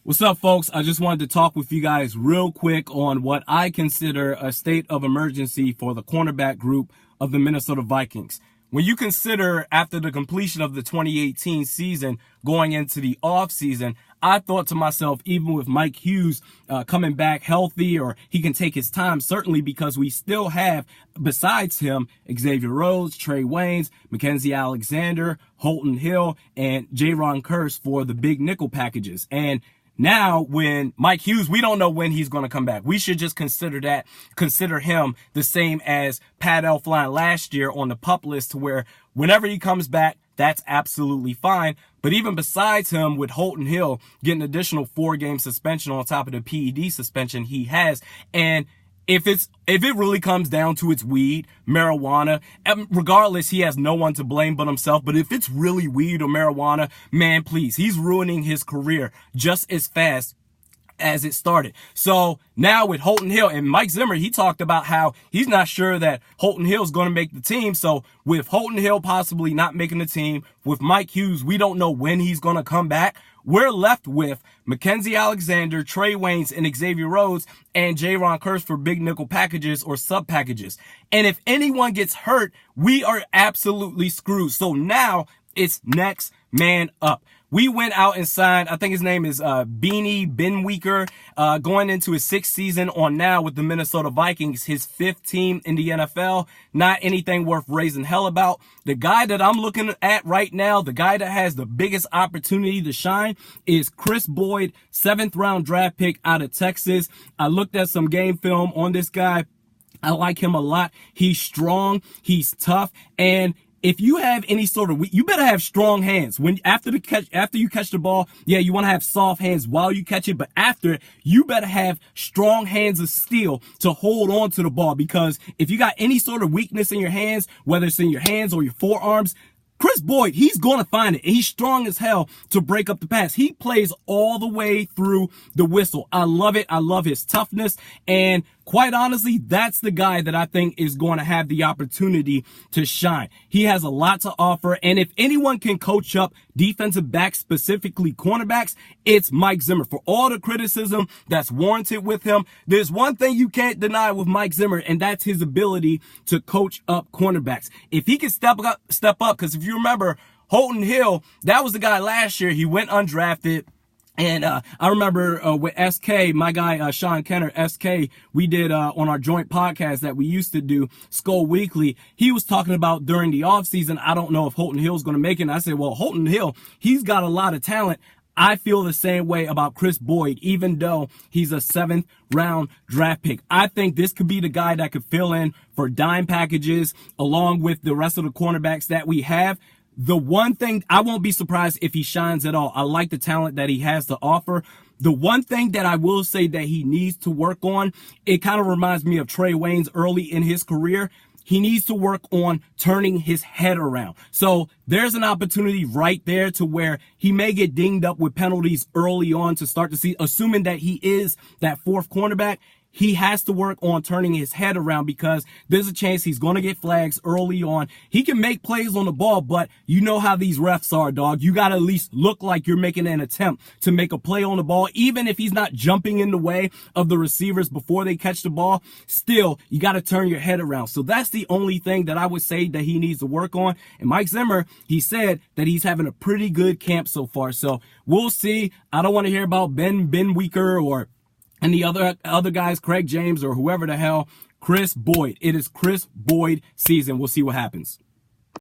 What's up, folks? I just wanted to talk with you guys real quick on what I consider a state of emergency for the cornerback group of the Minnesota Vikings. When you consider after the completion of the 2018 season going into the offseason, I thought to myself, even with Mike Hughes coming back healthy, or he can take his time, certainly because we still have, besides him, Xavier Rhodes, Trey Waynes, Mackenzie Alexander, Holton Hill, and Jaron Kearse for the big nickel packages. And now, when Mike Hughes, we don't know when he's going to come back. We should just consider him the same as Pat Elflein last year on the PUP list, to where whenever he comes back, that's absolutely fine. But even besides him, with Holton Hill getting an additional 4-game suspension on top of the PED suspension he has, and if it really comes down to it's weed, marijuana, regardless, he has no one to blame but himself. But if it's really weed or marijuana, man, please, he's ruining his career just as fast as it started. So now with Holton Hill and Mike Zimmer, he talked about how he's not sure that Holton Hill is going to make the team. So with Holton Hill possibly not making the team, with Mike Hughes, we don't know when he's going to come back. We're left with Mackenzie Alexander, Trey Waynes, and Xavier Rhodes, and Jaron Kearse for big nickel packages or sub packages. And if anyone gets hurt, we are absolutely screwed. So now it's next man up. We went out and signed, I think his name is Beanie Benweeker, going into his 6th season on now with the Minnesota Vikings, his 5th team in the NFL. Not anything worth raising hell about. The guy that I'm looking at right now, the guy that has the biggest opportunity to shine, is Kris Boyd, 7th round draft pick out of Texas. I looked at some game film on this guy. I like him a lot. He's strong, he's tough, and if you have any sort of, you better have strong hands. After you catch the ball, yeah, you want to have soft hands while you catch it, but after, you better have strong hands of steel to hold on to the ball, because if you got any sort of weakness in your hands, whether it's in your hands or your forearms, Kris Boyd, he's going to find it. He's strong as hell to break up the pass. He plays all the way through the whistle. I love it. I love his toughness. And quite honestly, that's the guy that I think is going to have the opportunity to shine. He has a lot to offer. And if anyone can coach up defensive backs, specifically cornerbacks, it's Mike Zimmer. For all the criticism that's warranted with him, there's one thing you can't deny with Mike Zimmer, and that's his ability to coach up cornerbacks. If he can step up, because if you remember, Holton Hill, that was the guy last year. He went undrafted. And I remember with SK, my guy Sean Kenner, SK, we did on our joint podcast that we used to do, Skull Weekly. He was talking about during the offseason, I don't know if Holton Hill's going to make it. And I said, well, Holton Hill, he's got a lot of talent. I feel the same way about Kris Boyd, even though he's a 7th round draft pick. I think this could be the guy that could fill in for dime packages along with the rest of the cornerbacks that we have. The one thing, I won't be surprised if he shines at all. I like the talent that he has to offer. The one thing that I will say that he needs to work on, it kind of reminds me of Trey Waynes early in his career. He needs to work on turning his head around. So there's an opportunity right there to where he may get dinged up with penalties early on to start to see, assuming that he is that 4th cornerback. He has to work on turning his head around, because there's a chance he's going to get flags early on. He can make plays on the ball, but you know how these refs are, dog. You got to at least look like you're making an attempt to make a play on the ball. Even if he's not jumping in the way of the receivers before they catch the ball, still, you got to turn your head around. So that's the only thing that I would say that he needs to work on. And Mike Zimmer, he said that he's having a pretty good camp so far. So we'll see. I don't want to hear about Benweeker or and the other guys, Craig James or whoever the hell. Kris Boyd. It is Kris Boyd season. We'll see what happens.